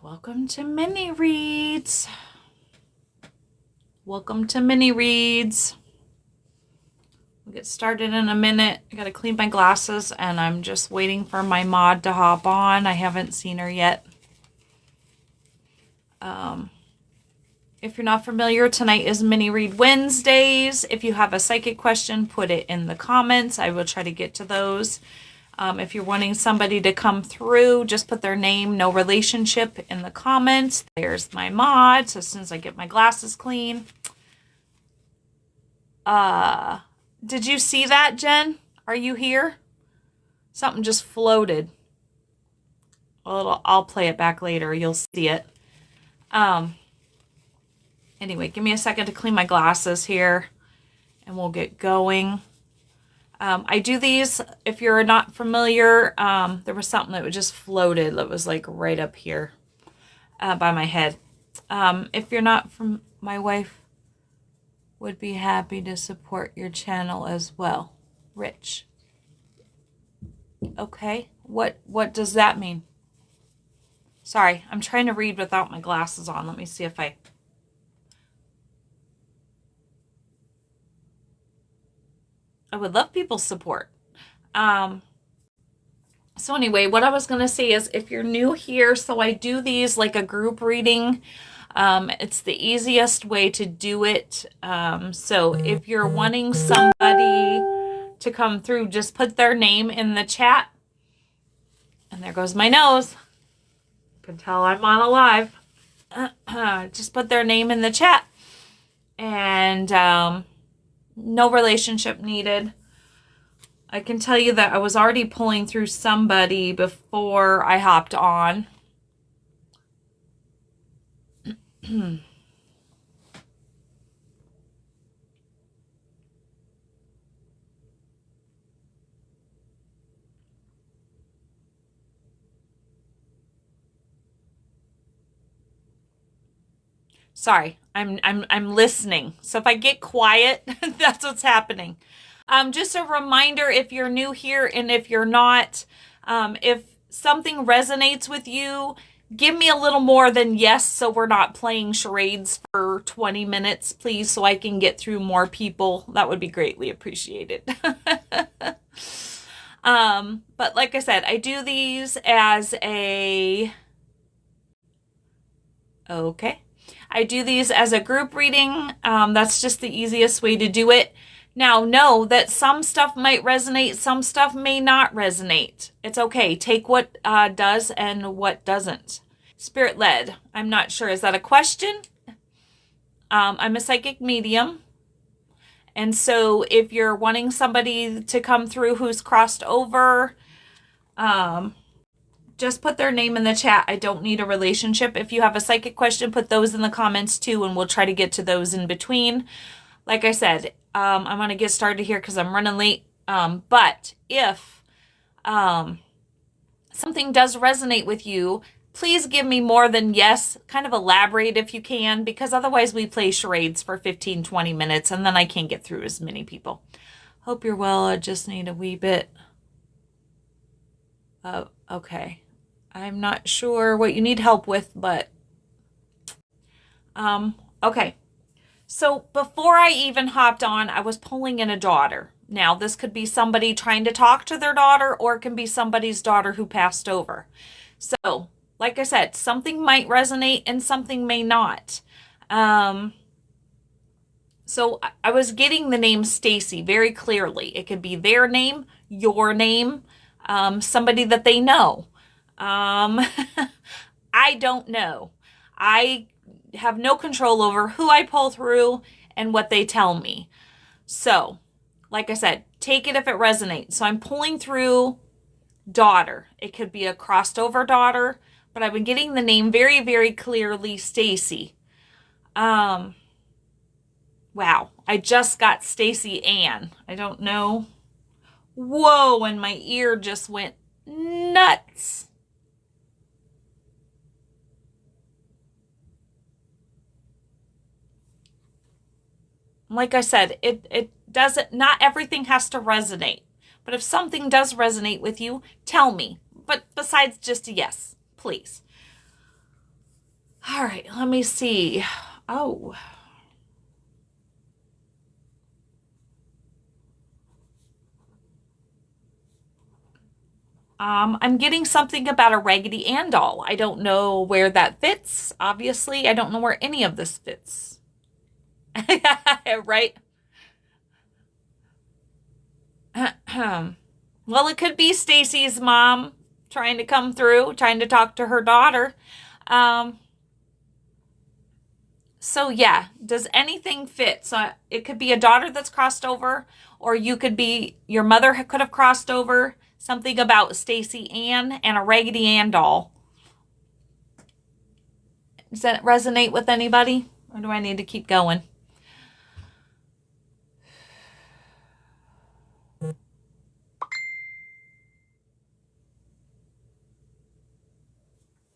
Welcome to mini reads. Welcome to mini reads. We'll get started in a minute. I gotta clean my glasses and I'm just waiting for my mod to hop on. I haven't seen her yet. If you're not familiar, tonight is Mini Read Wednesdays. If you have a psychic question, put it in the comments. I will try to get to those. If you're wanting somebody to come through, just put their name, no relationship in the comments. There's my mod. So as soon as I get my glasses clean. Did you see that, Jen? Are you here? Something just floated. I'll play it back later. You'll see it. Anyway, give me a second to clean my glasses here and we'll get going. I do these, if you're not familiar, there was something that just floated that was like right up here by my head. If you're not from, my wife would be happy to support your channel as well. Rich. Okay, what does that mean? Sorry, I'm trying to read without my glasses on. Let me see if I... I would love people's support. So anyway, what I was going to say is if you're new here, so I do these like a group reading. It's the easiest way to do it. So if you're wanting somebody to come through, just put their name in the chat. And there goes my nose. You can tell I'm on a live. Just put their name in the chat. And no relationship needed. I can tell you that I was already pulling through somebody before I hopped on. Sorry, I'm listening. So if I get quiet, that's what's happening. Just a reminder, if you're new here and if you're not, if something resonates with you, give me a little more than yes, so we're not playing charades for 20 minutes, please, so I can get through more people. That would be greatly appreciated. But like I said, I do these as a... Okay. I do these as a group reading. That's just the easiest way to do it. Now, know that some stuff might resonate, some stuff may not resonate. It's okay. Take what does and what doesn't. Spirit led. I'm not sure. Is that a question? I'm a psychic medium. And so if you're wanting somebody to come through who's crossed over, just put their name in the chat. I don't need a relationship. If you have a psychic question, put those in the comments too, and we'll try to get to those in between. Like I said, I'm going to get started here because I'm running late. But if something does resonate with you, please give me more than yes. Kind of elaborate if you can, because otherwise we play charades for 15, 20 minutes, and then I can't get through as many people. Hope you're well. I just need a wee bit. Okay. I'm not sure what you need help with, but okay. So before I even hopped on, I was pulling in a daughter. Now, this could be somebody trying to talk to their daughter, or it can be somebody's daughter who passed over. So, like I said, something might resonate and something may not. So I was getting the name Stacy very clearly. It could be their name, your name, somebody that they know. I don't know. I have no control over who I pull through and what they tell me. So, like I said, take it if it resonates. So I'm pulling through daughter. It could be a crossed over daughter, but I've been getting the name very, very clearly, Stacy. Wow. I just got Stacy Ann. I don't know. Whoa, and my ear just went nuts. Like I said, it doesn't, not everything has to resonate. But if something does resonate with you, tell me. But besides just a yes, please. right, let me see. Oh. I'm getting something about a Raggedy Ann doll. I don't know where that fits. Obviously, I don't know where any of this fits. Right? Well, it could be Stacy's mom trying to come through, trying to talk to her daughter. Um, so yeah, does anything fit? So it could be a daughter that's crossed over, or you could be your mother could have crossed over. Something about Stacy Ann and a Raggedy Ann doll. Does that resonate with anybody? Or do I need to keep going?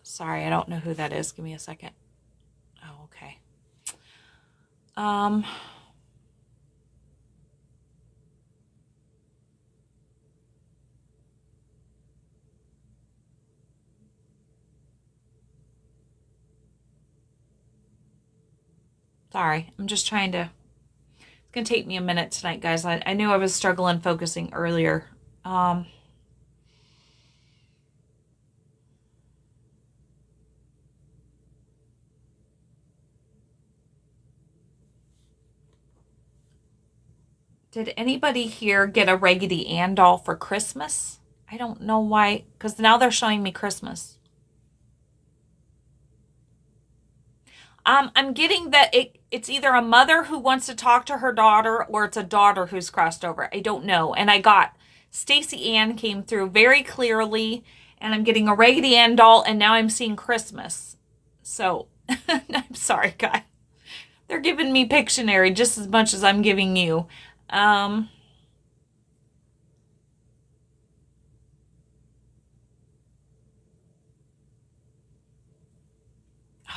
Sorry, I don't know who that is. Give me a second. Oh, okay. Um, Sorry, I'm just trying to. It's gonna take me a minute tonight, guys. I knew I was struggling focusing earlier. Did anybody here get a Raggedy Ann doll for Christmas? I don't know why, because now they're showing me Christmas. I'm getting that it's either a mother who wants to talk to her daughter or it's a daughter who's crossed over. I don't know. And I got Stacy Ann came through very clearly, and I'm getting a Raggedy Ann doll, and now I'm seeing Christmas. So I'm sorry, guys. They're giving me Pictionary just as much as I'm giving you.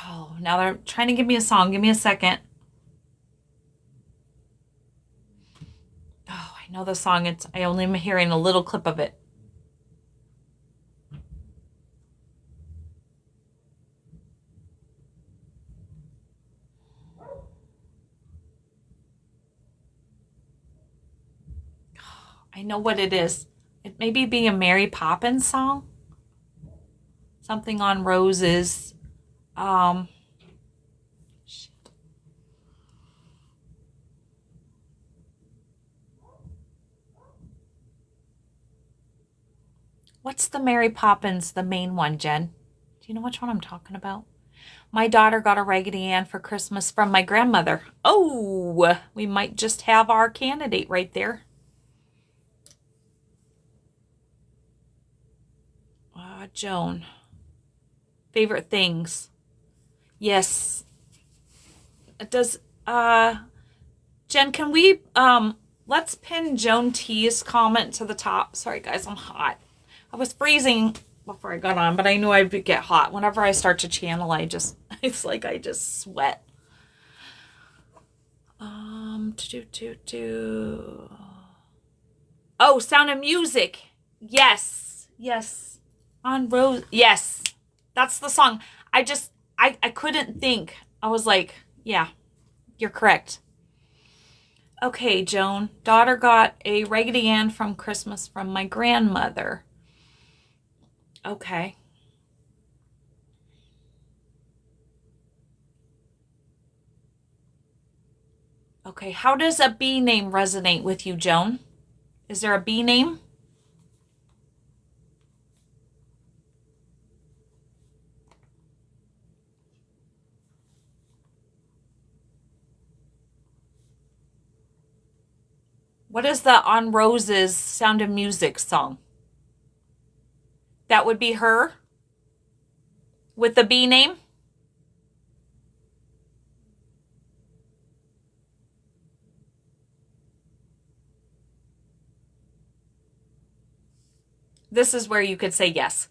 Oh, now they're trying to give me a song. Give me a second. Oh, I know the song. I only am hearing a little clip of it. I know what it is. It may be a Mary Poppins song. Something on roses. Shit. What's the Mary Poppins, the main one, Jen? Do you know which one I'm talking about? My daughter got a Raggedy Ann for Christmas from my grandmother. Oh, we might just have our candidate right there. Joan. Favorite things. Yes. Does Jen, can we let's pin Joan T's comment to the top. Sorry guys, I'm hot. I was freezing before I got on, but I knew I'd get hot. Whenever I start to channel, it's like I just sweat. Oh, Sound of Music. Yes. Yes. On Rose. Yes. That's the song. I couldn't think. I was like, yeah, you're correct. Okay, Joan. Daughter got a Raggedy Ann from Christmas from my grandmother. Okay. Okay, how does a bee name resonate with you, Joan? Is there a bee name? What is the On Roses Sound of Music song? That would be her? With the bee name? This is where you could say yes.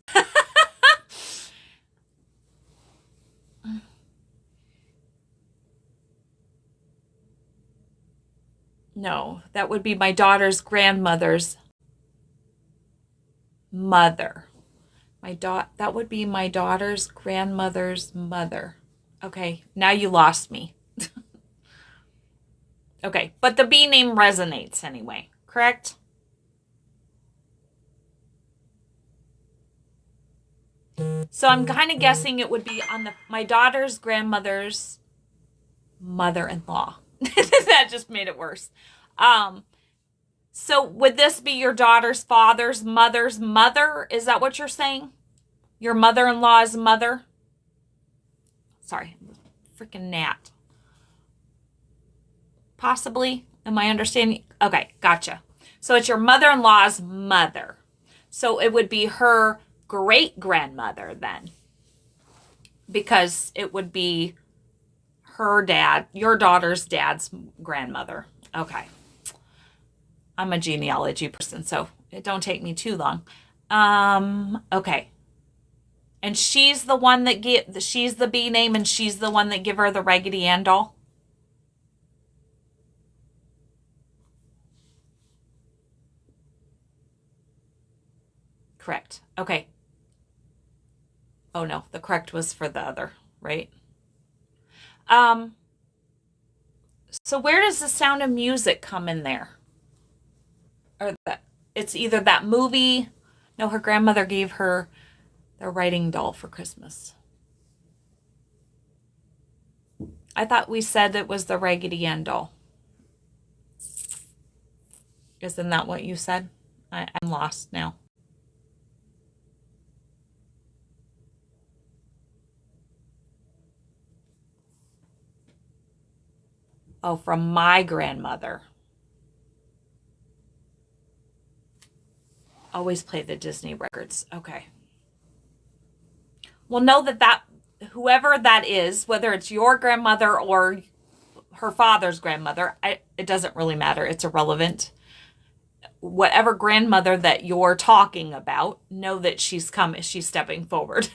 No, that would be my daughter's grandmother's mother. That would be my daughter's grandmother's mother. Okay, now you lost me. Okay, but the B name resonates anyway, correct? So I'm kind of guessing it would be on my daughter's grandmother's mother-in-law. That just made it worse. So would this be your daughter's father's mother's mother? Is that what you're saying? Your mother-in-law's mother? Sorry, freaking gnat. Possibly. Am I understanding? Okay, gotcha. So it's your mother-in-law's mother. So it would be her great-grandmother then. Because it would be her dad, your daughter's dad's grandmother. Okay. I'm a genealogy person, so it don't take me too long. Okay. And she's the one that she's the B name, and she's the one that give her the Raggedy Ann doll? Correct. Okay. Oh no, the correct was for the other, right? So where does the Sound of Music come in there? Or that it's either that movie. No, her grandmother gave her the writing doll for Christmas. I thought we said it was the Raggedy Ann doll. Isn't that what you said? I'm lost now. Oh, from my grandmother. Always play the Disney records. Okay. Well, know that whoever that is, whether it's your grandmother or her father's grandmother, it doesn't really matter. It's irrelevant. Whatever grandmother that you're talking about, know that she's stepping forward.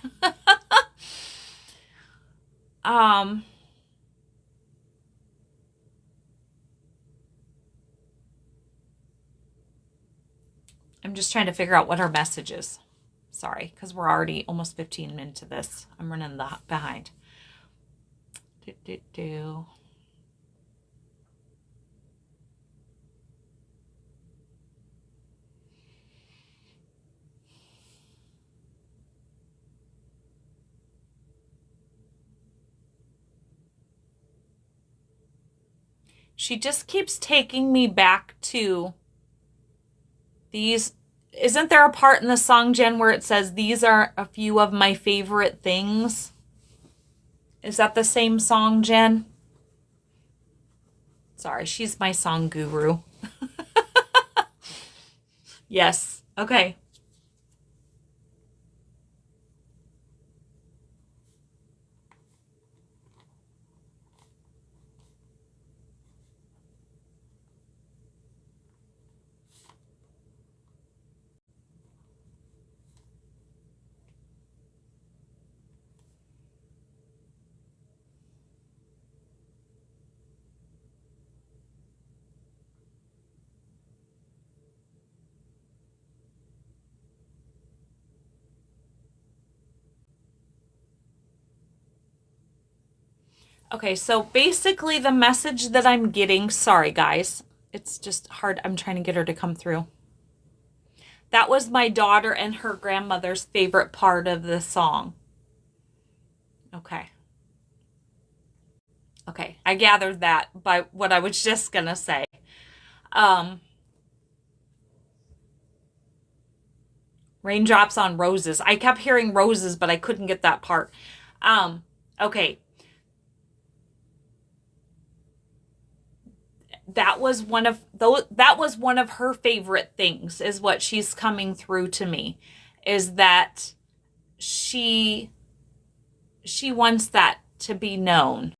I'm just trying to figure out what her message is. Sorry, because we're already almost 15 into this. I'm running behind. She just keeps taking me back to these. Isn't there a part in the song, Jen, where it says, these are a few of my favorite things? Is that the same song, Jen? Sorry, she's my song guru. Yes. Okay. Okay, so basically the message that I'm getting, sorry guys, it's just hard. I'm trying to get her to come through. That was my daughter and her grandmother's favorite part of the song. Okay. Okay, I gathered that by what I was just gonna say. Raindrops on roses. I kept hearing roses, but I couldn't get that part. Okay. That was one of her favorite things, is what she's coming through to me, is that she wants that to be known,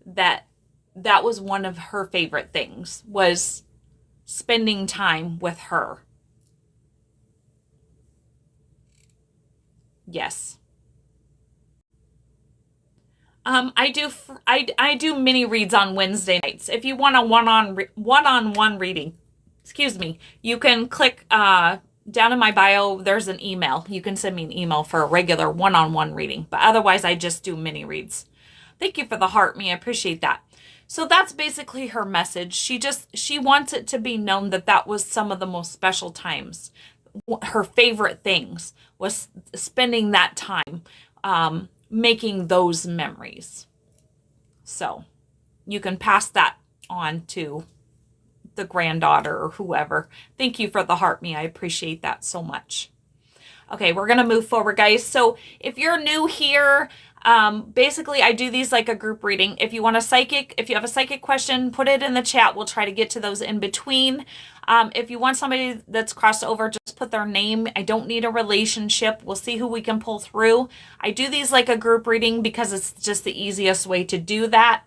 that was one of her favorite things, was spending time with her. Yes. I do mini reads on Wednesday nights. If you want a one-on-one reading, excuse me, you can click down in my bio. There's an email. You can send me an email for a regular one-on-one reading. But otherwise, I just do mini reads. Thank you for the heart, me. I appreciate that. So that's basically her message. She wants it to be known that that was some of the most special times. Her favorite things was spending that time making those memories. So you can pass that on to the granddaughter or whoever. Thank you for the heart, me. I appreciate that so much. Okay, we're going to move forward, guys. So if you're new here, basically I do these like a group reading. If you have a psychic question, put it in the chat. We'll try to get to those in between. If you want somebody that's crossed over, just put their name. I don't need a relationship. We'll see who we can pull through. I do these like a group reading because it's just the easiest way to do that.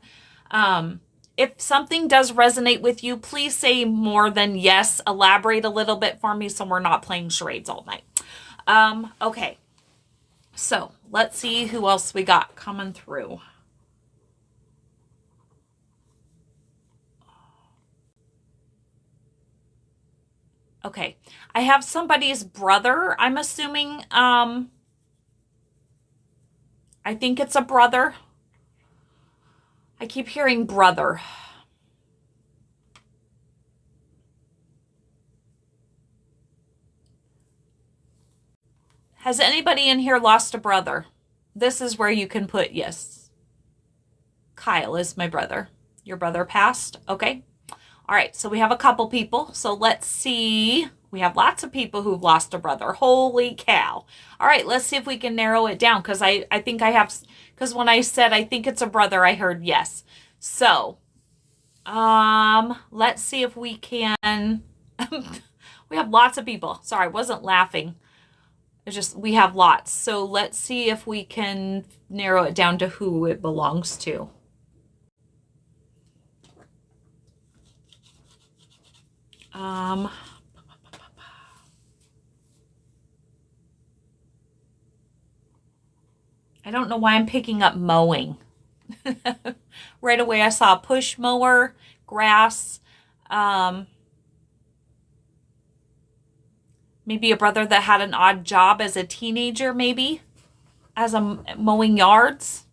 If something does resonate with you, please say more than yes. Elaborate a little bit for me so we're not playing charades all night. Okay. So let's see who else we got coming through. Okay. I have somebody's brother, I'm assuming. I think it's a brother. I keep hearing brother. Has anybody in here lost a brother? This is where you can put yes. Kyle is my brother. Your brother passed? Okay. All right, so we have a couple people. So let's see. We have lots of people who've lost a brother. Holy cow. All right, let's see if we can narrow it down because I think I have, because when I said I think it's a brother, I heard yes. So, let's see if we can. We have lots of people. Sorry, I wasn't laughing. It's just, we have lots. So let's see if we can narrow it down to who it belongs to. I don't know why I'm picking up mowing. Right away I saw a push mower, grass, maybe a brother that had an odd job as a teenager, maybe, as a mowing yards.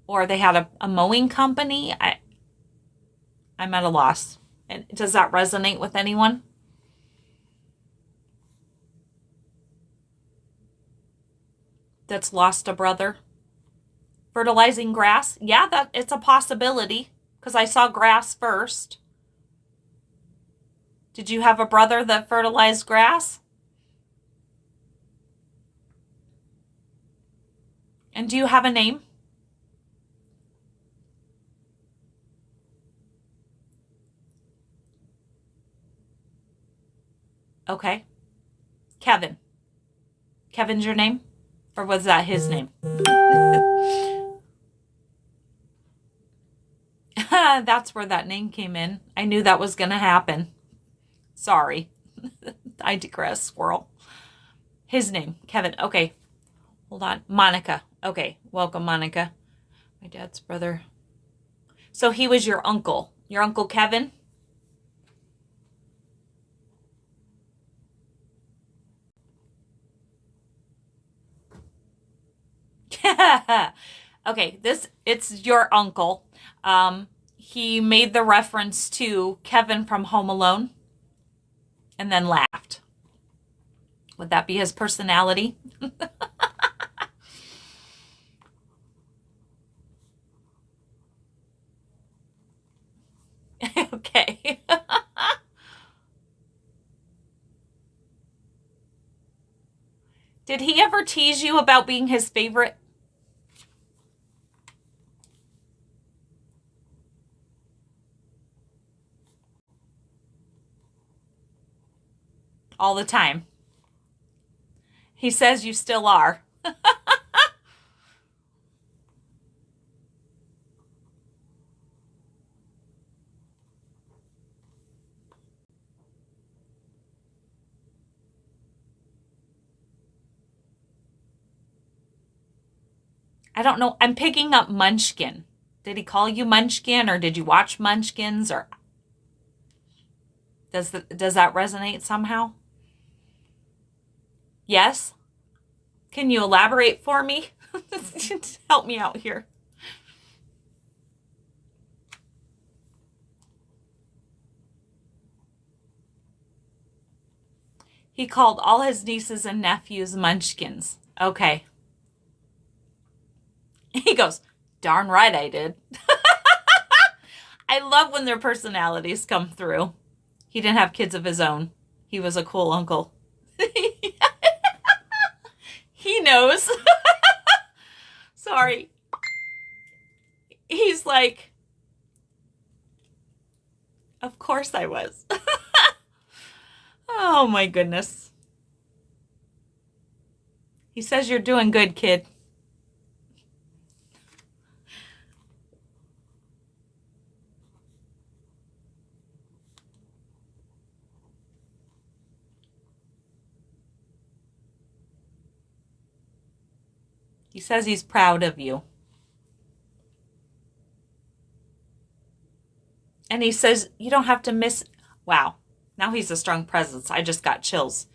Or they had a mowing company. I'm at a loss. And does that resonate with anyone? That's lost a brother? Fertilizing grass? Yeah, it's a possibility because I saw grass first. Did you have a brother that fertilized grass? And do you have a name? Okay. Kevin. Kevin's your name? Or was that his name? That's where that name came in. I knew that was going to happen. Sorry. I digress, squirrel. His name, Kevin. Okay. Hold on. Monica. Okay. Welcome, Monica. My dad's brother. So he was your uncle. Your Uncle Kevin? Okay, it's your uncle. He made the reference to Kevin from Home Alone and then laughed. Would that be his personality? Okay. Did he ever tease you about being his favorite? All the time. He says you still are. I don't know. I'm picking up Munchkin. Did he call you Munchkin or did you watch Munchkins or does that resonate somehow? Yes? Can you elaborate for me? Help me out here. He called all his nieces and nephews munchkins. Okay. He goes, darn right I did. I love when their personalities come through. He didn't have kids of his own. He was a cool uncle. He knows. Sorry. He's like, of course I was. Oh my goodness. He says you're doing good, kid. He says he's proud of you. And he says you don't have to miss. Wow. Now he's a strong presence. I just got chills.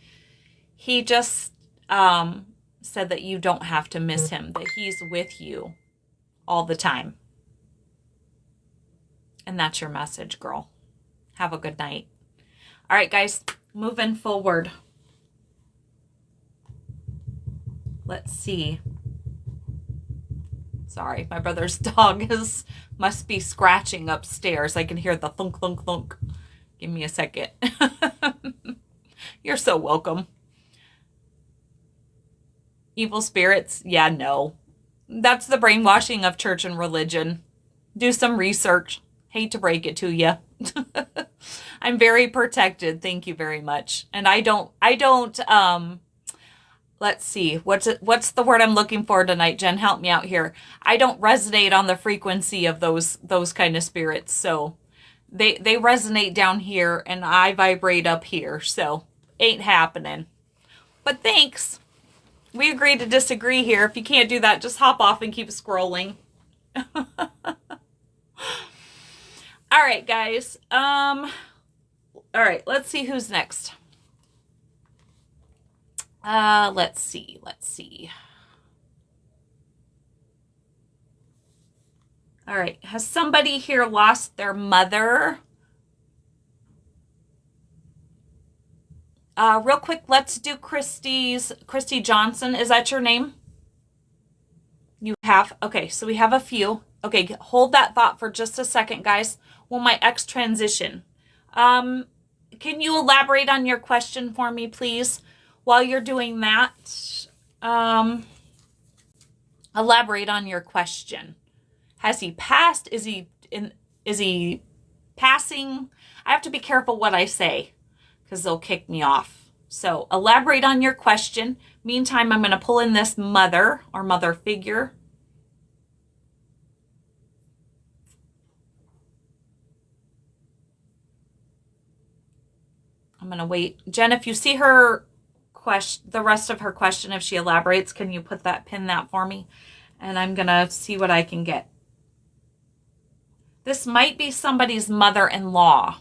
He just said that you don't have to miss him, that he's with you all the time. And that's your message, girl. Have a good night. All right, guys, moving forward. Let's see. Sorry, my brother's dog must be scratching upstairs. I can hear the thunk, thunk, thunk. Give me a second. You're so welcome. Evil spirits? Yeah, no. That's the brainwashing of church and religion. Do some research. Hate to break it to you. I'm very protected. Thank you very much. And I don't, let's see. What's the word I'm looking for tonight? Jen, help me out here. I don't resonate on the frequency of those kind of spirits. So they resonate down here and I vibrate up here. So ain't happening. But thanks. We agree to disagree here. If you can't do that, just hop off and keep scrolling. All right, guys. All right, let's see who's next. Let's see. All right, has somebody here lost their mother? Real quick, let's do Christy Johnson. Is that your name? You have? Okay, so we have a few. Okay, hold that thought for just a second, guys. Will my ex transition? Can you elaborate on your question for me, please? While you're doing that, elaborate on your question. Has he passed? Is he passing? I have to be careful what I say because they'll kick me off. So elaborate on your question. Meantime, I'm going to pull in this mother or mother figure. I'm going to wait. Jen, if you see her the rest of her question, if she elaborates, can you pin that for me? And I'm going to see what I can get. This might be somebody's mother-in-law.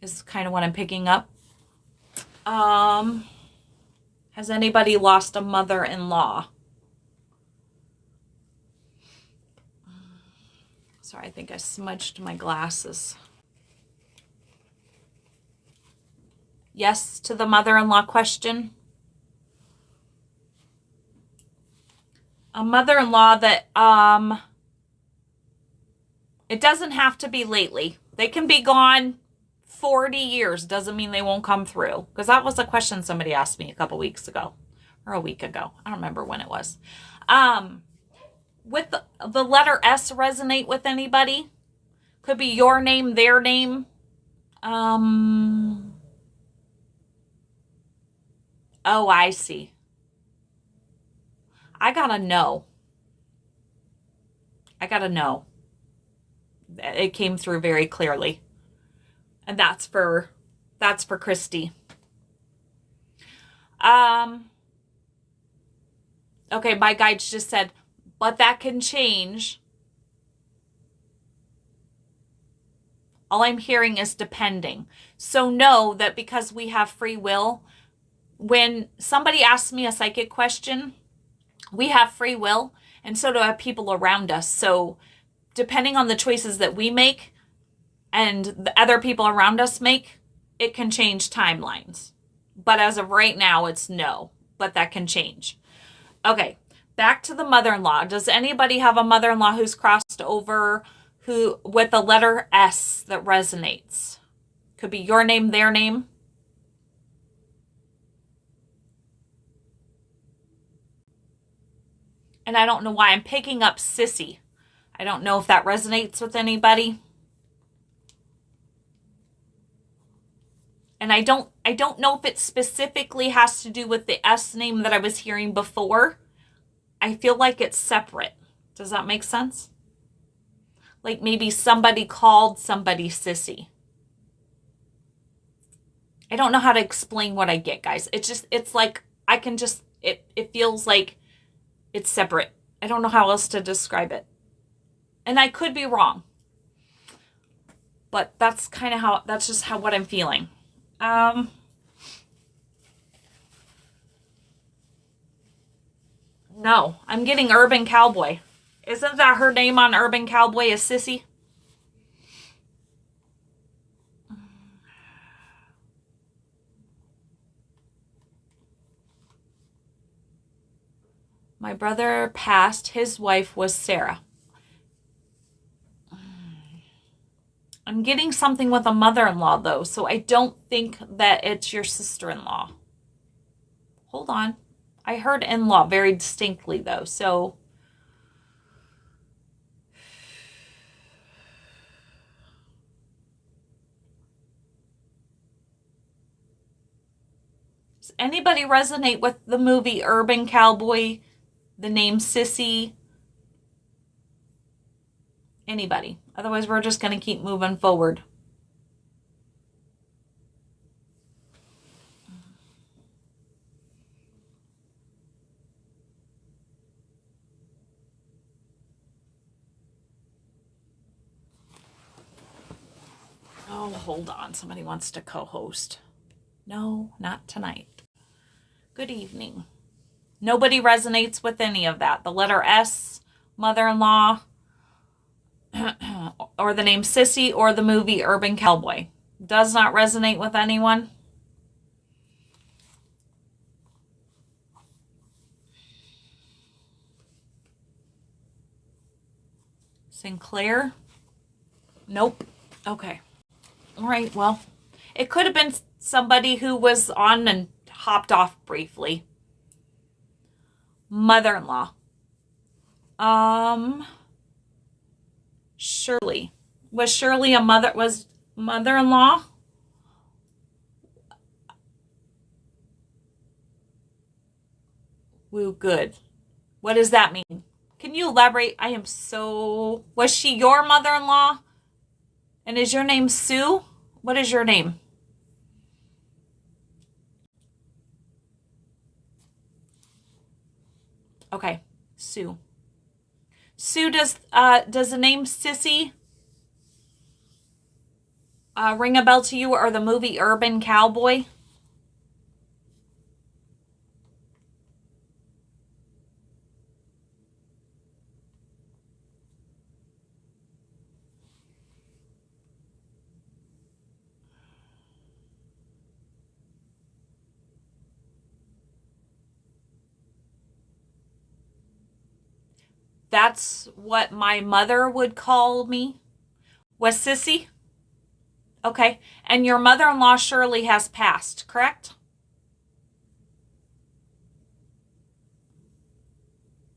Is kind of what I'm picking up. Has anybody lost a mother-in-law? Sorry, I think I smudged my glasses. Yes to the mother-in-law question. A mother-in-law that, it doesn't have to be lately. They can be gone 40 years. Doesn't mean they won't come through. Because that was a question somebody asked me a couple weeks ago. Or a week ago. I don't remember when it was. With the letter S resonate with anybody? Could be your name, their name. Oh, I see. I gotta know. It came through very clearly. And that's for Christy. Okay, my guides just said, but that can change. All I'm hearing is depending. So know that because we have free will, when somebody asks me a psychic question, We have free will, and so do our people around us. So depending on the choices that we make and the other people around us make, it can change timelines. But as of right now, it's no, but that can change. Okay, back to the mother-in-law. Does anybody have a mother-in-law who's crossed over who with the letter S that resonates? Could be your name, their name. And I don't know why I'm picking up sissy. I don't know if that resonates with anybody. And I don't know if it specifically has to do with the S name that I was hearing before. I feel like it's separate. Does that make sense? Like maybe somebody called somebody sissy. I don't know how to explain what I get, guys. It's like I can just, it feels like it's separate. I don't know how else to describe it. And I could be wrong. But that's kind of how, that's just how, what I'm feeling. No, I'm getting Urban Cowboy. Isn't that her name on Urban Cowboy is Sissy? My brother passed. His wife was Sarah. I'm getting something with a mother-in-law, though, so I don't think that it's your sister-in-law. Hold on. I heard in-law very distinctly, though, so... Does anybody resonate with the movie Urban Cowboy? The name Sissy? Anybody? Otherwise, we're just going to keep moving forward. Oh, hold on. Somebody wants to co-host. No, not tonight. Good evening. Nobody resonates with any of that. The letter S, mother-in-law, or the name Sissy, or the movie Urban Cowboy. Does not resonate with anyone? Sinclair? Nope. Okay. All right, well, it could have been somebody who was on and hopped off briefly. Mother-in-law. Shirley. Was Shirley a mother-in-law? Woo, good. What does that mean? Can you elaborate? I am so... Was she your mother-in-law? And is your name Sue? What is your name? Okay, Sue. Sue, does the name Sissy ring a bell to you, or the movie Urban Cowboy? That's what my mother would call me. Was Sissy? Okay. And your mother-in-law Shirley has passed, correct?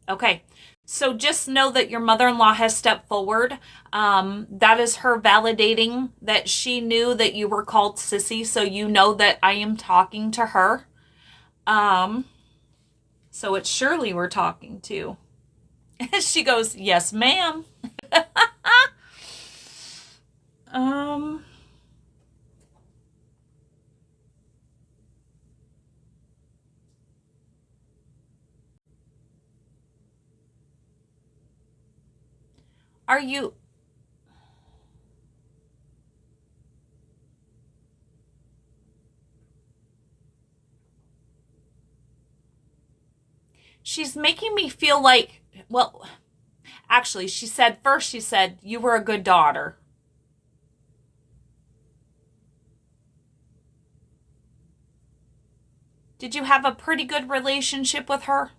Okay. So just know that your mother-in-law has stepped forward. That is her validating that she knew that you were called Sissy, so you know that I am talking to her. So it's Shirley we're talking to. She goes, yes, ma'am. Are you... she's making me feel like, well, actually, she said, you were a good daughter. Did you have a pretty good relationship with her?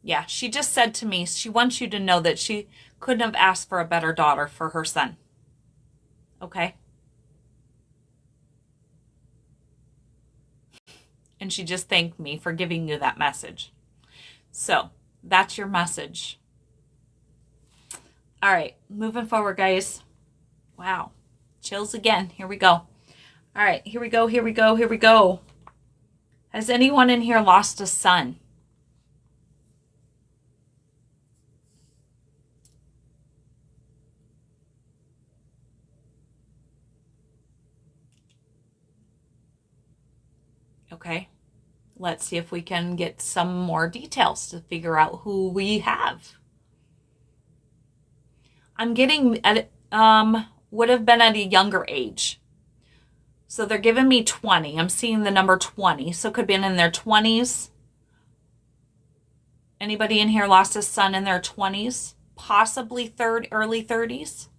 Yeah, she just said to me, she wants you to know that she couldn't have asked for a better daughter for her son. Okay? And she just thanked me for giving you that message. So, that's your message. All right, moving forward, guys. Wow. Chills again. Here we go. All right, here we go. Has anyone in here lost a son? Okay. Let's see if we can get some more details to figure out who we have. I'm getting would have been at a younger age. So they're giving me 20. I'm seeing the number 20. So it could have been in their 20s. Anybody in here lost a son in their 20s? Possibly early 30s?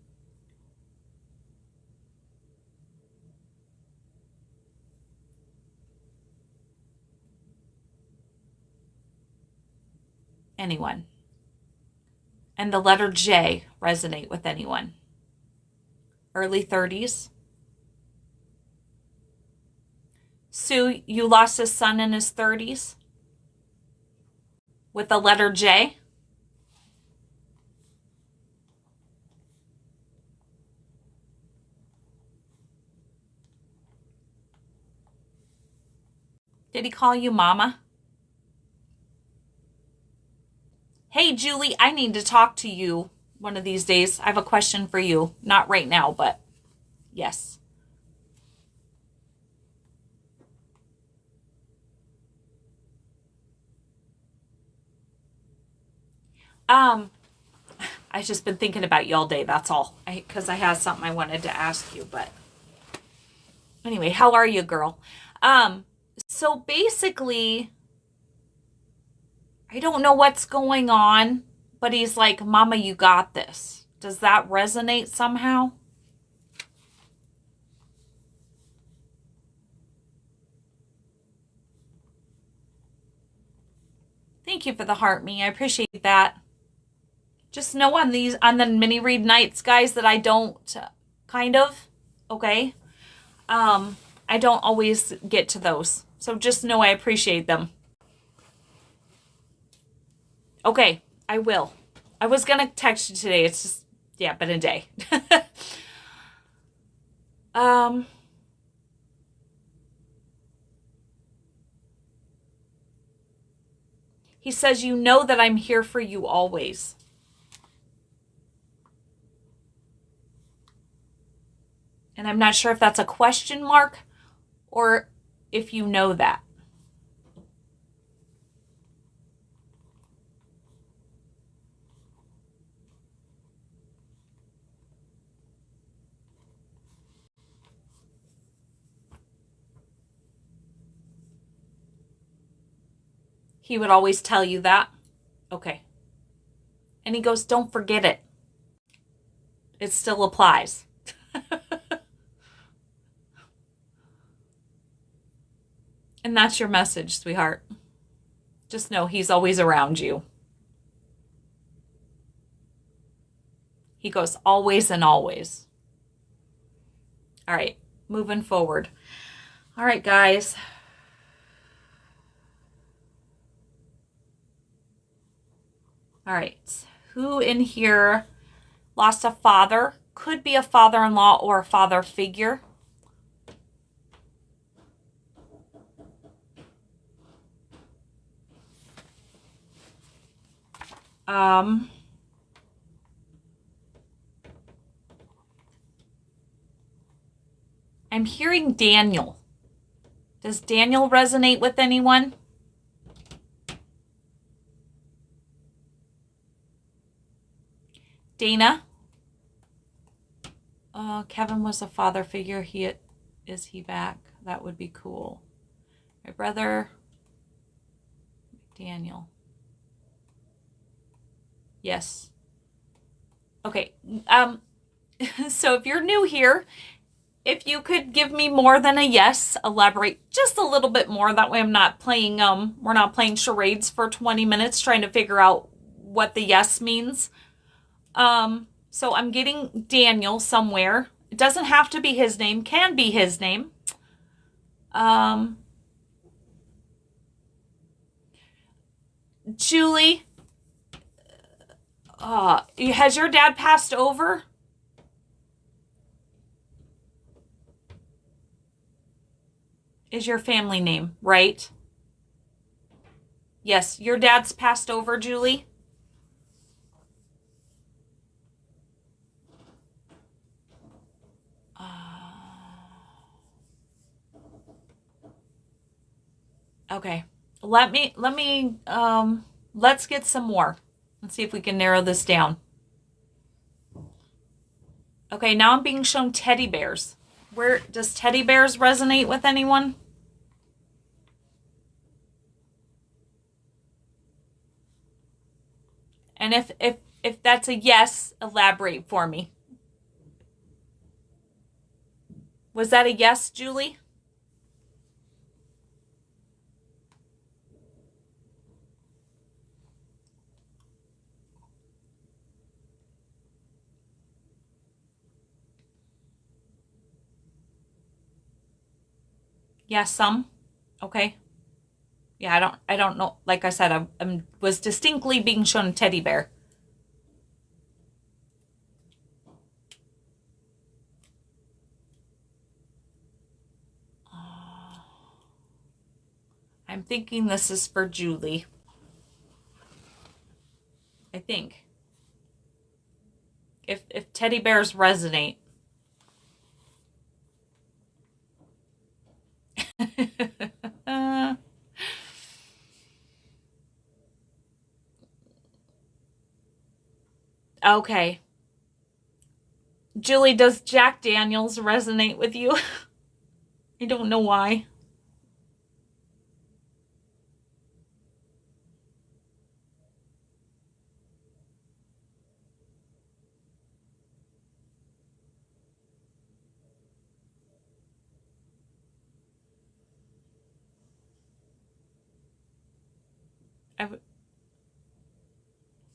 Anyone? And the letter J resonate with anyone? Early 30s? Sue, you lost a son in his 30s? With the letter J? Did he call you mama? Hey, Julie, I need to talk to you one of these days. I have a question for you. Not right now, but yes. I've just been thinking about you all day, that's all. Because I have something I wanted to ask you, but anyway, how are you, girl? So basically, I don't know what's going on, but he's like, Mama, you got this. Does that resonate somehow? Thank you for the heart, me. I appreciate that. Just know on the mini read nights, guys, that I don't kind of, okay? I don't always get to those. So just know I appreciate them. Okay, I will. I was going to text you today. It's just, yeah, been a day. He says, you know that I'm here for you always. And I'm not sure if that's a question mark or if you know that. He would always tell you that? Okay. And he goes, don't forget it. It still applies. And that's your message, sweetheart. Just know he's always around you. He goes always and always. All right, moving forward. All right, guys. All right, who in here lost a father? Could be a father-in-law or a father figure. I'm hearing Daniel. Does Daniel resonate with anyone? Dana. Kevin was a father figure. Is he back? That would be cool. My brother, Daniel. Yes. Okay. So if you're new here, if you could give me more than a yes, elaborate just a little bit more. That way I'm not playing, we're not playing charades for 20 minutes trying to figure out what the yes means. So I'm getting Daniel somewhere. It doesn't have to be his name, can be his name. Julie, has your dad passed over? Is your family name, right? Yes, your dad's passed over, Julie? Okay. Let's get some more. Let's see if we can narrow this down. Okay, now I'm being shown teddy bears. Where does teddy bears resonate with anyone? And if that's a yes, elaborate for me. Was that a yes, Julie? Yes, some. Okay. Yeah, I don't know. Like I said, I was distinctly being shown a teddy bear. I'm thinking this is for Julie. I think. If teddy bears resonate. Okay. Julie, does Jack Daniels resonate with you? I don't know why.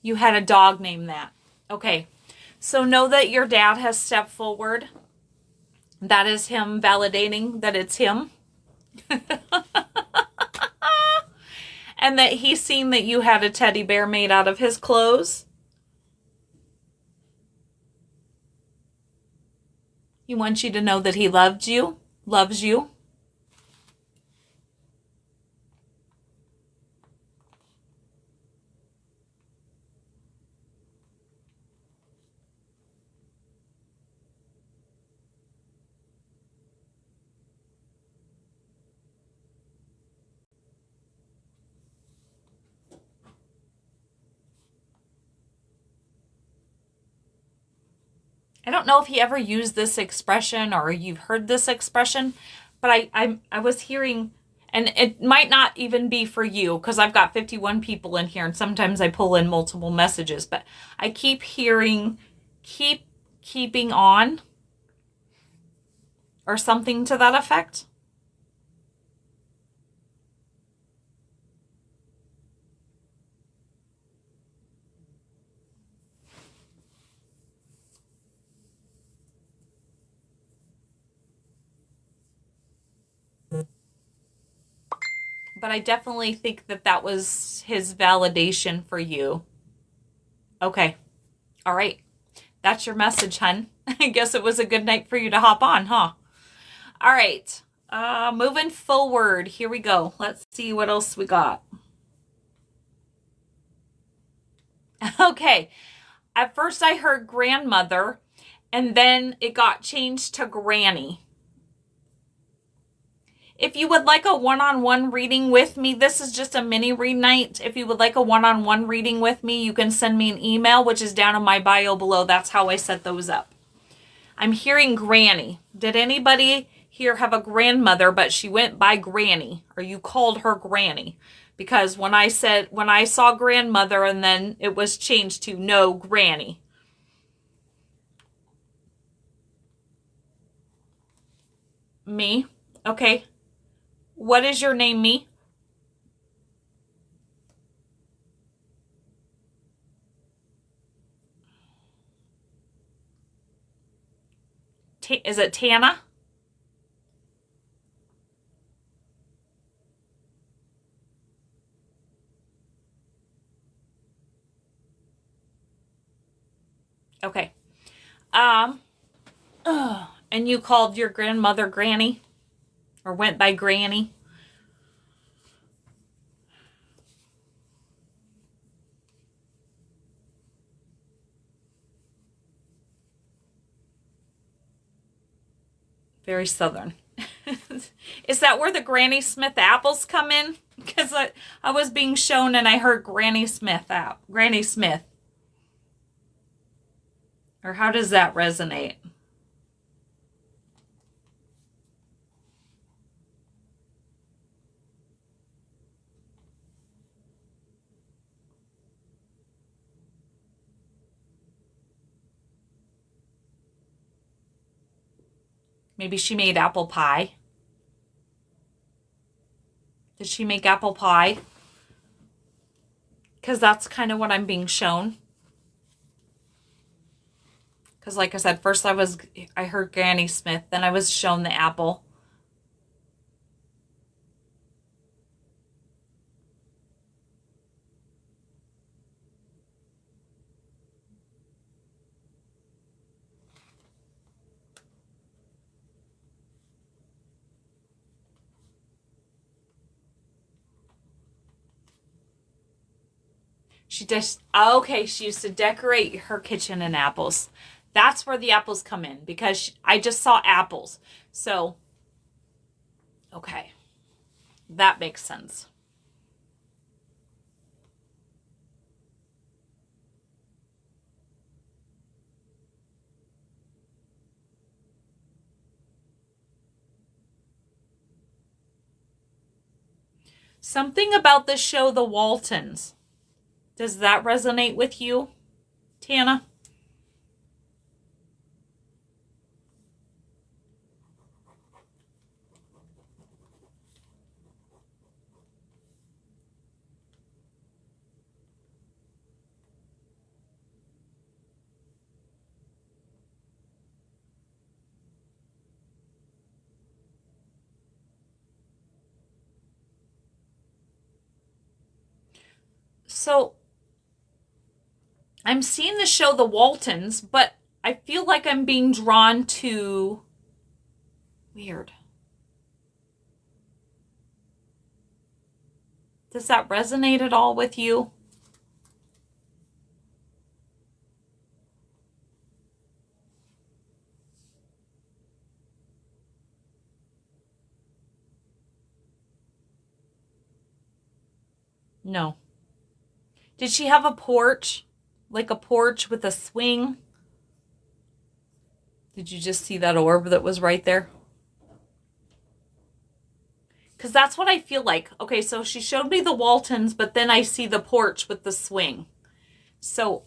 You had a dog named that. Okay. So know that your dad has stepped forward. That is him validating that it's him. And that he's seen that you had a teddy bear made out of his clothes. He wants you to know that he loves you. I don't know if he ever used this expression or you've heard this expression, but I was hearing, and it might not even be for you because I've got 51 people in here and sometimes I pull in multiple messages, but I keep hearing keeping on or something to that effect. But I definitely think that that was his validation for you. Okay. All right. That's your message, hun. I guess it was a good night for you to hop on, huh? All right. Moving forward. Here we go. Let's see what else we got. Okay. At first I heard grandmother, and then it got changed to granny. If you would like a one-on-one reading with me, this is just a mini read night. If you would like a one-on-one reading with me, you can send me an email, which is down in my bio below. That's how I set those up. I'm hearing Granny. Did anybody here have a grandmother, but she went by Granny, or you called her Granny? Because when I saw grandmother and then it was changed to no, Granny. Me? Okay. What is your name, Me? Is it Tana? Okay. And you called your grandmother Granny? Or went by Granny? Very southern. Is that where the Granny Smith apples come in? Because I was being shown and I heard Granny Smith. Or how does that resonate? Maybe she made apple pie. Did she make apple pie? Because that's kind of what I'm being shown. Because like I said, first I heard Granny Smith, then I was shown the apple. She used to decorate her kitchen in apples. That's where the apples come in, because I just saw apples. So, okay. That makes sense. Something about the show The Waltons. Does that resonate with you, Tana? So, I'm seeing the show The Waltons, but I feel like I'm being drawn to... Weird. Does that resonate at all with you? No. Did she have a porch? Like a porch with a swing? Did you just see that orb that was right there? Because that's what I feel like. Okay, so she showed me the Waltons, but then I see the porch with the swing. So,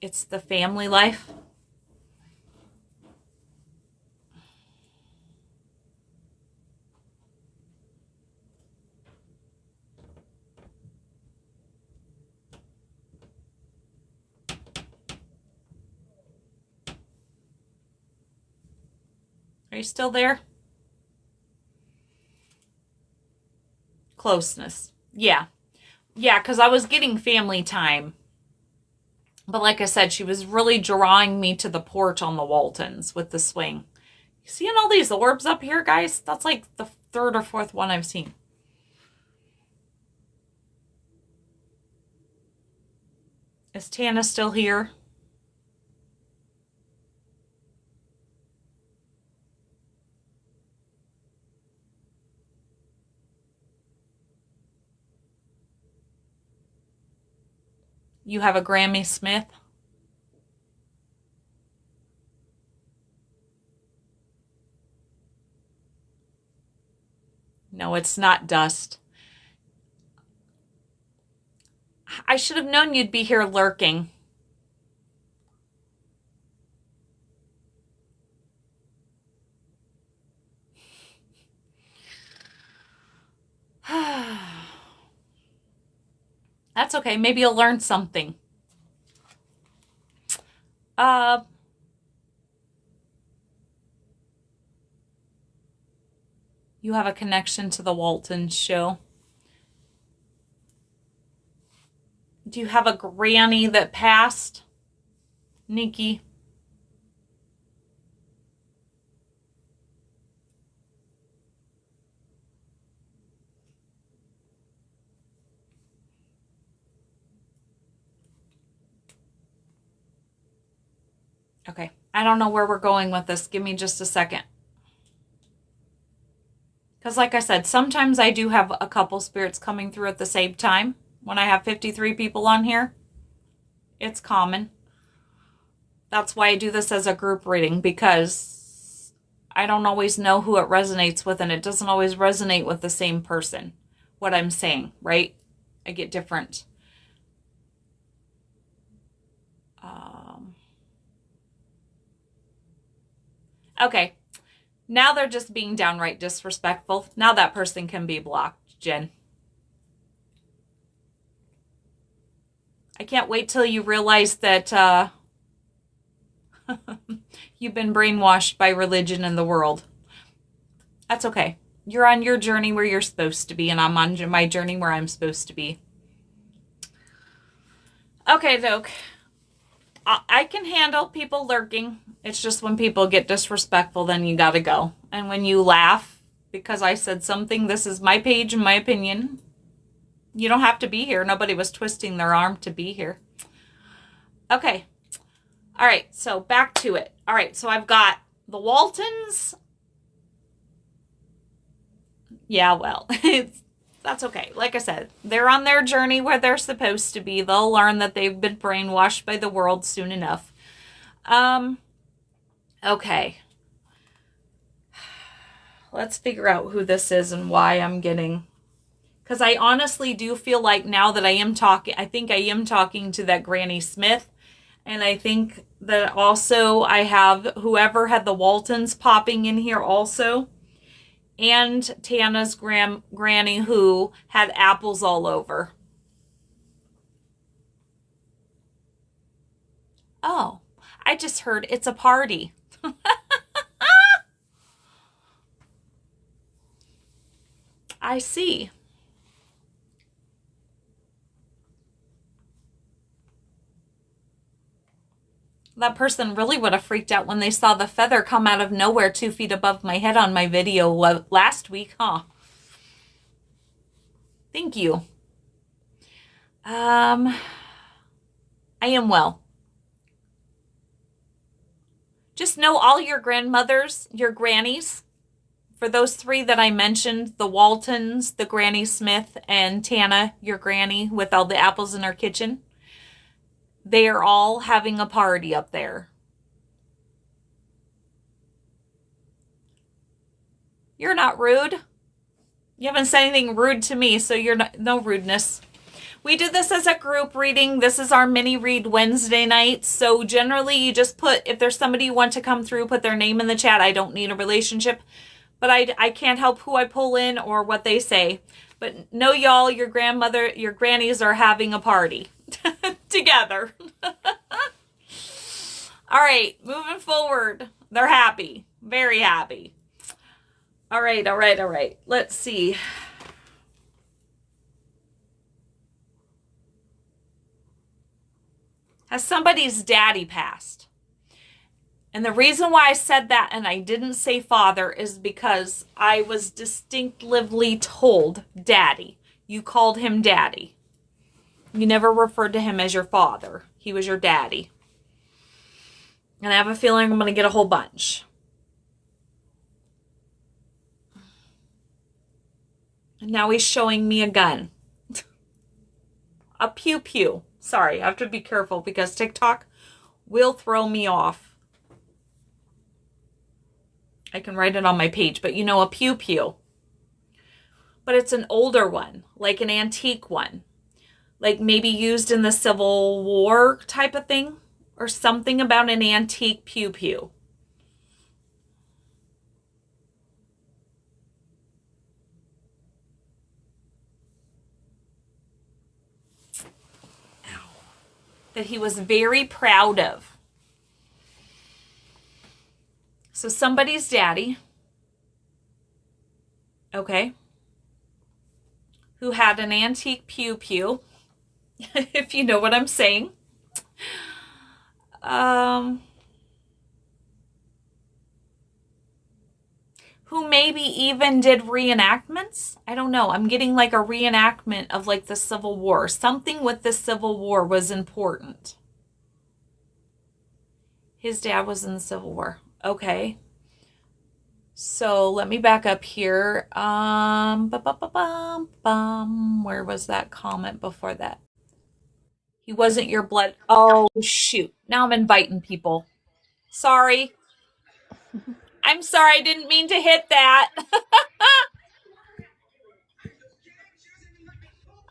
it's the family life. Are you still there? Closeness. Yeah. Yeah, because I was getting family time. But like I said, she was really drawing me to the porch on the Waltons with the swing. You seeing all these orbs up here, guys? That's like the third or fourth one I've seen. Is Tana still here? You have a Granny Smith? No, it's not dust. I should have known you'd be here lurking. That's okay. Maybe you'll learn something. You have a connection to the Walton show. Do you have a granny that passed, Nikki? Okay, I don't know where we're going with this. Give me just a second. Because like I said, sometimes I do have a couple spirits coming through at the same time. When I have 53 people on here, it's common. That's why I do this as a group reading, because I don't always know who it resonates with, and it doesn't always resonate with the same person, what I'm saying, right? I get different. Okay. Now they're just being downright disrespectful. Now that person can be blocked, Jen. I can't wait till you realize that you've been brainwashed by religion and the world. That's okay. You're on your journey where you're supposed to be, and I'm on my journey where I'm supposed to be. Okay, Doke. I can handle people lurking. It's just when people get disrespectful, then you gotta go. And when you laugh because I said something, this is my page and my opinion. You don't have to be here. Nobody was twisting their arm to be here. Okay. All right, so back to it. All right, so I've got the Waltons. Yeah, well, that's okay. Like I said, they're on their journey where they're supposed to be. They'll learn that they've been brainwashed by the world soon enough. Okay. Let's figure out who this is and why I'm getting... Because I honestly do feel like now that I am talking, I think I am talking to that Granny Smith. And I think that also I have whoever had the Waltons popping in here also. And Tana's granny who had apples all over. Oh, I just heard it's a party. I see. That person really would have freaked out when they saw the feather come out of nowhere 2 feet above my head on my video last week, huh? Thank you. I am well. Just know all your grandmothers, your grannies, for those 3 that I mentioned, the Waltons, the Granny Smith, and Tana, your granny with all the apples in her kitchen, they are all having a party up there. You're not rude. You haven't said anything rude to me, so you're not, no rudeness. We do this as a group reading. This is our mini read Wednesday night. So generally you just put, if there's somebody you want to come through, put their name in the chat. I don't need a relationship, but I can't help who I pull in or what they say. But know y'all, your grandmother, your grannies are having a party together. All right, moving forward. They're happy, very happy. All right, all right, all right. Let's see. Has somebody's daddy passed? And the reason why I said that and I didn't say father is because I was distinctively told daddy. You called him daddy. You never referred to him as your father. He was your daddy. And I have a feeling I'm going to get a whole bunch. And now he's showing me a gun. A pew-pew. Sorry, I have to be careful because TikTok will throw me off. I can write it on my page, but you know, a pew pew. But it's an older one, like an antique one. Like maybe used in the Civil War type of thing, or something about an antique pew pew. Ow. That he was very proud of. So somebody's daddy, okay, who had an antique pew pew, if you know what I'm saying. Who maybe even did reenactments. I don't know. I'm getting like a reenactment of like the Civil War. Something with the Civil War was important. His dad was in the Civil War. Okay. So let me back up here. Where was that comment before that? He wasn't your blood. Oh, shoot. Now I'm inviting people. Sorry. I'm sorry. I didn't mean to hit that.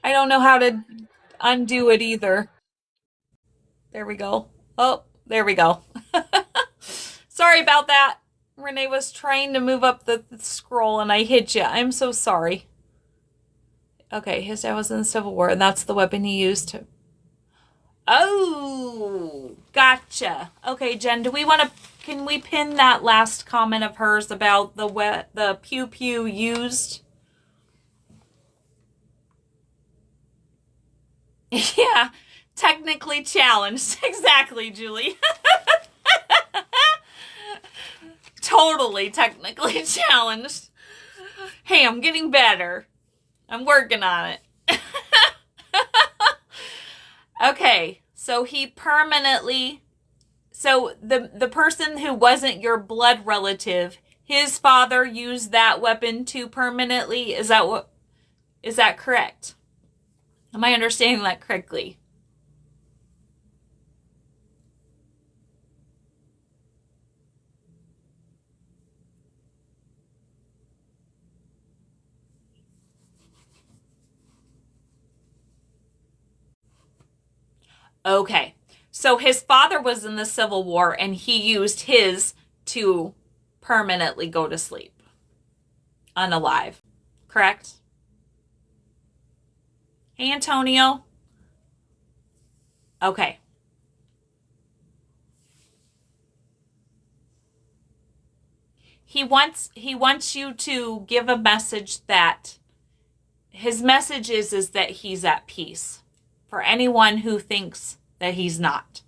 I don't know how to undo it either. There we go. Oh, there we go. Sorry about that. Renee was trying to move up the scroll and I hit you. I'm so sorry. Okay, his dad was in the Civil War and that's the weapon he used to... Oh, gotcha. Okay, Jen, can we pin that last comment of hers about the pew pew used? Yeah, technically challenged. Exactly, Julie. Totally technically challenged. Hey, I'm getting better. I'm working on it. Okay, so the person who wasn't your blood relative, his father used that weapon to permanently, is that correct? Am I understanding that correctly? Okay. So his father was in the Civil War and he used his to permanently go to sleep. Unalive. Correct? Hey, Antonio. Okay. He wants you to give a message that his message is that he's at peace for anyone who thinks that he's not.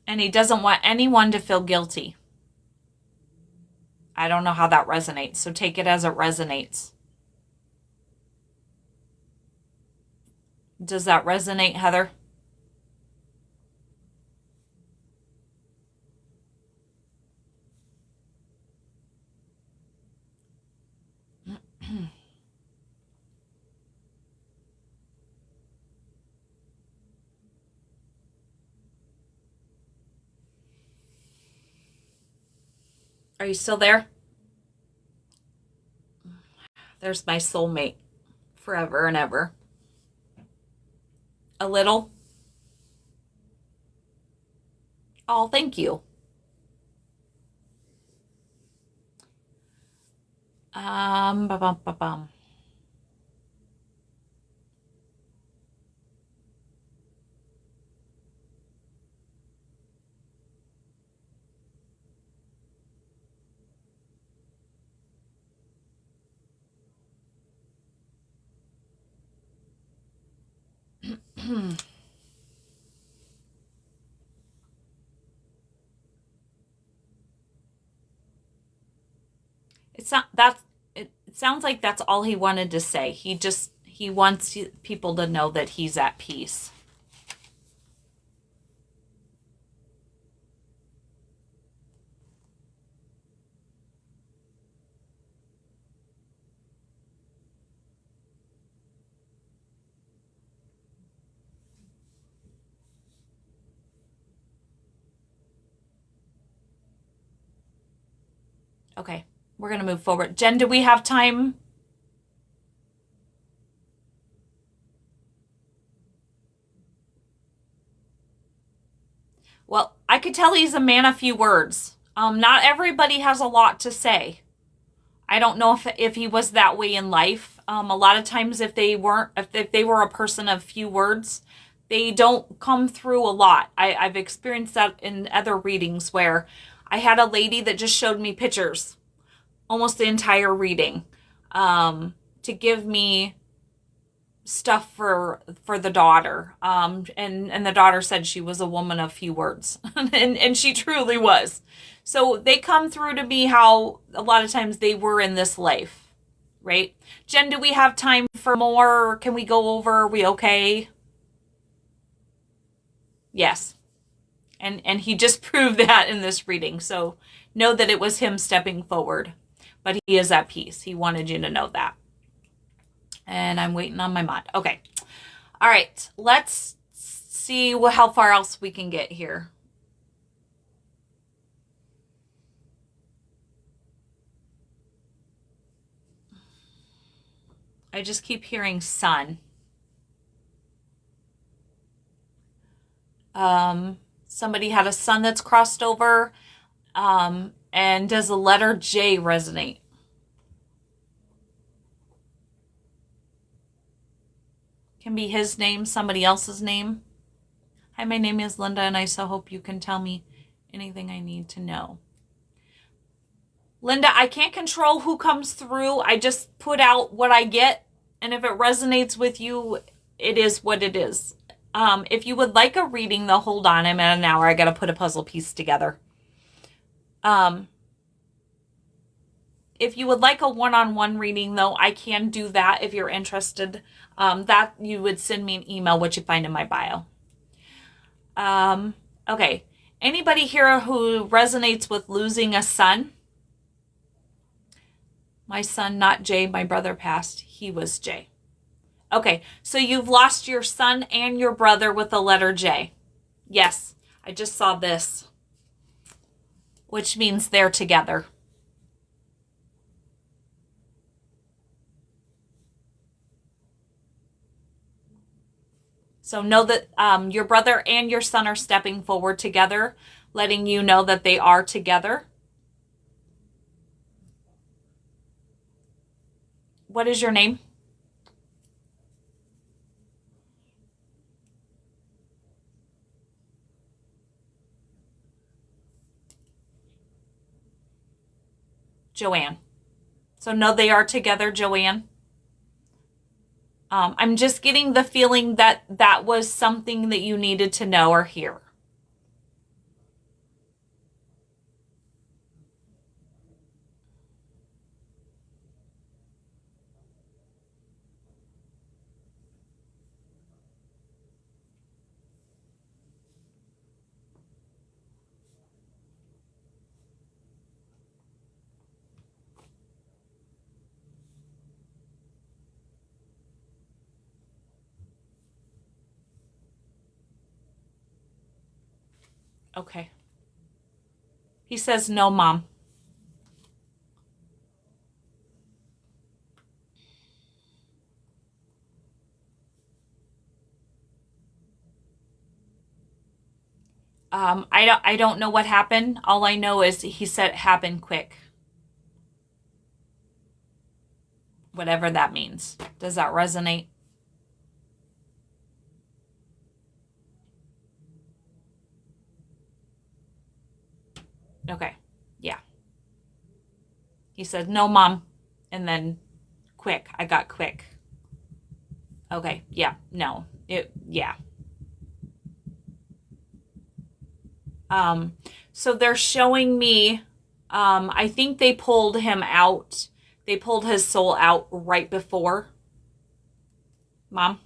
And he doesn't want anyone to feel guilty. I don't know how that resonates, so take it as it resonates. Does that resonate, Heather? Are you still there? There's my soulmate forever and ever. A little? Oh, thank you. Ba-bum. It's not that it sounds like that's all he wanted to say. He wants people to know that he's at peace. Okay, we're going to move forward. Jen, do we have time? Well, I could tell he's a man of few words. Not everybody has a lot to say. I don't know if he was that way in life. A lot of times, if they weren't, if they were a person of few words, they don't come through a lot. I've experienced that in other readings where I had a lady that just showed me pictures almost the entire reading to give me stuff for the daughter, and the daughter said she was a woman of few words, and she truly was. So they come through to me how a lot of times they were in this life, right? Jen, do we have time for more? Can we go over? Are we okay? Yes. And he just proved that in this reading. So know that it was him stepping forward, but he is at peace. He wanted you to know that. And I'm waiting on my mod. Okay. All right. Let's see how far else we can get here. I just keep hearing son. Somebody had a son that's crossed over. And does the letter J resonate? Can be his name, somebody else's name. Hi, my name is Linda, and I so hope you can tell me anything I need to know. Linda, I can't control who comes through. I just put out what I get, and if it resonates with you, it is what it is. If you would like a reading, though, hold on. I'm at an hour. I got to put a puzzle piece together. If you would like a one-on-one reading, though, I can do that if you're interested. That you would send me an email, which you find in my bio. Okay. Anybody here who resonates with losing a son? My son, not Jay. My brother passed. He was Jay. Okay. So you've lost your son and your brother with the letter J. Yes. I just saw this, which means they're together. So know that your brother and your son are stepping forward together, letting you know that they are together. What is your name? Joanne. So know they are together, Joanne. I'm just getting the feeling that that was something that you needed to know or hear. Okay. He says, no, Mom. I don't know what happened. All I know is he said it happened quick. Whatever that means. Does that resonate? Okay. Yeah. He said, no, Mom. And then quick. I got quick. Okay. Yeah. No. Yeah. So they're showing me, I think they pulled him out. They pulled his soul out right before. Mom?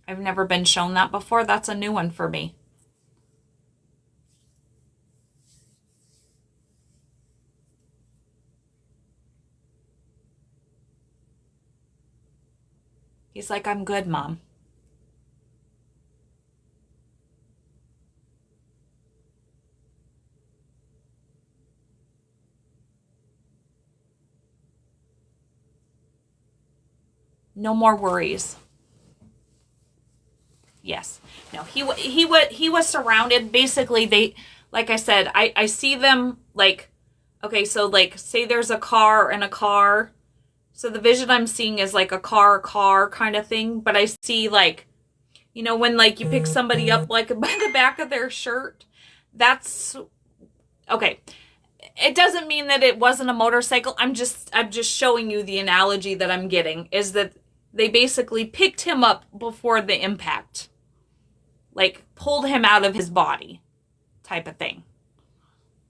I've never been shown that before. That's a new one for me. He's like, I'm good, Mom. No more worries. Yes. No, he was surrounded. Basically, they, like I said, I see them like, okay, so like say there's a car and a car. So the vision I'm seeing is like a car kind of thing, but I see like, you know, when like you pick somebody up like by the back of their shirt. That's okay. It doesn't mean that it wasn't a motorcycle. I'm just showing you the analogy that I'm getting is that they basically picked him up before the impact. Like pulled him out of his body type of thing.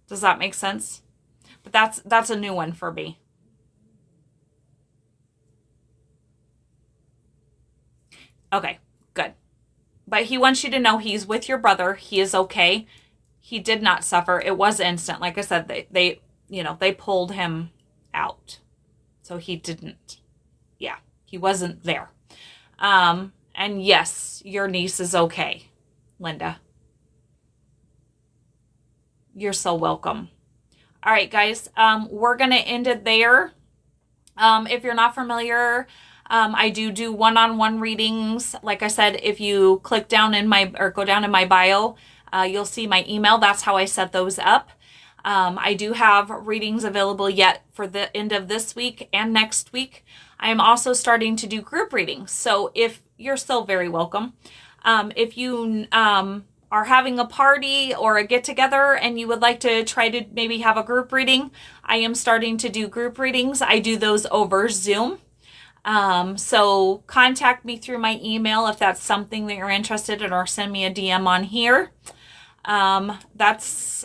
Does that make sense? But that's a new one for me. Okay, good. But he wants you to know he's with your brother. He is okay. He did not suffer. It was instant. Like I said, they they pulled him out. So he didn't. Yeah, he wasn't there. And yes, your niece is okay, Linda. You're so welcome. All right, guys, we're going to end it there. If you're not familiar, I do one-on-one readings. Like I said, if you click down in go down in my bio, you'll see my email. That's how I set those up. I do have readings available yet for the end of this week and next week. I am also starting to do group readings. So if you're still very welcome, if you are having a party or a get-together and you would like to try to maybe have a group reading, I am starting to do group readings. I do those over Zoom. So contact me through my email if that's something that you're interested in, or send me a DM on here. Let's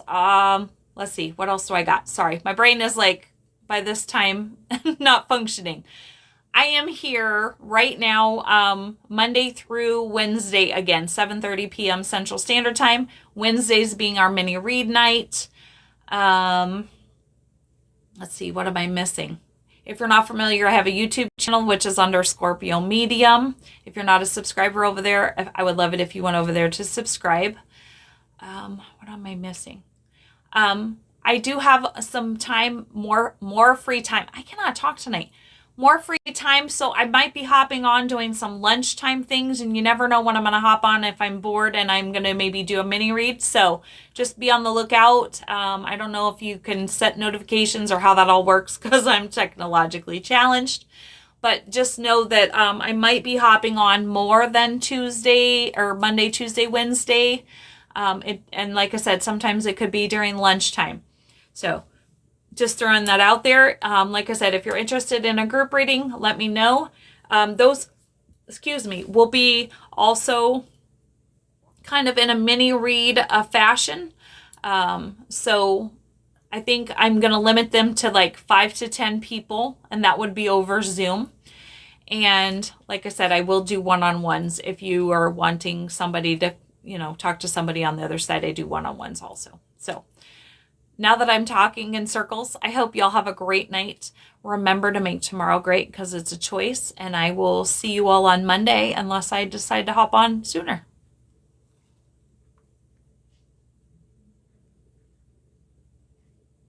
see, what else do I got? Sorry, my brain is like, by this time, not functioning. I am here right now, Monday through Wednesday again, 7:30 p.m. Central Standard Time. Wednesdays being our mini read night. Let's see, what am I missing? If you're not familiar, I have a YouTube channel, which is under Scorpio Medium. If you're not a subscriber over there, I would love it if you went over there to subscribe. What am I missing? I do have some time, more free time. I cannot talk tonight. More free time, so I might be hopping on doing some lunchtime things, and you never know when I'm going to hop on if I'm bored and I'm going to maybe do a mini read. So just be on the lookout. I don't know if you can set notifications or how that all works because I'm technologically challenged. But just know that I might be hopping on more than Tuesday or Monday, Tuesday, Wednesday. And like I said, sometimes it could be during lunchtime. So just throwing that out there. Like I said, if you're interested in a group reading, let me know. Those, will be also kind of in a mini read fashion. So I think I'm going to limit them to like 5 to 10 people, and that would be over Zoom. And like I said, I will do one-on-ones if you are wanting somebody to, talk to somebody on the other side. I do one-on-ones also. So now that I'm talking in circles, I hope y'all have a great night. Remember to make tomorrow great because it's a choice, and I will see you all on Monday unless I decide to hop on sooner.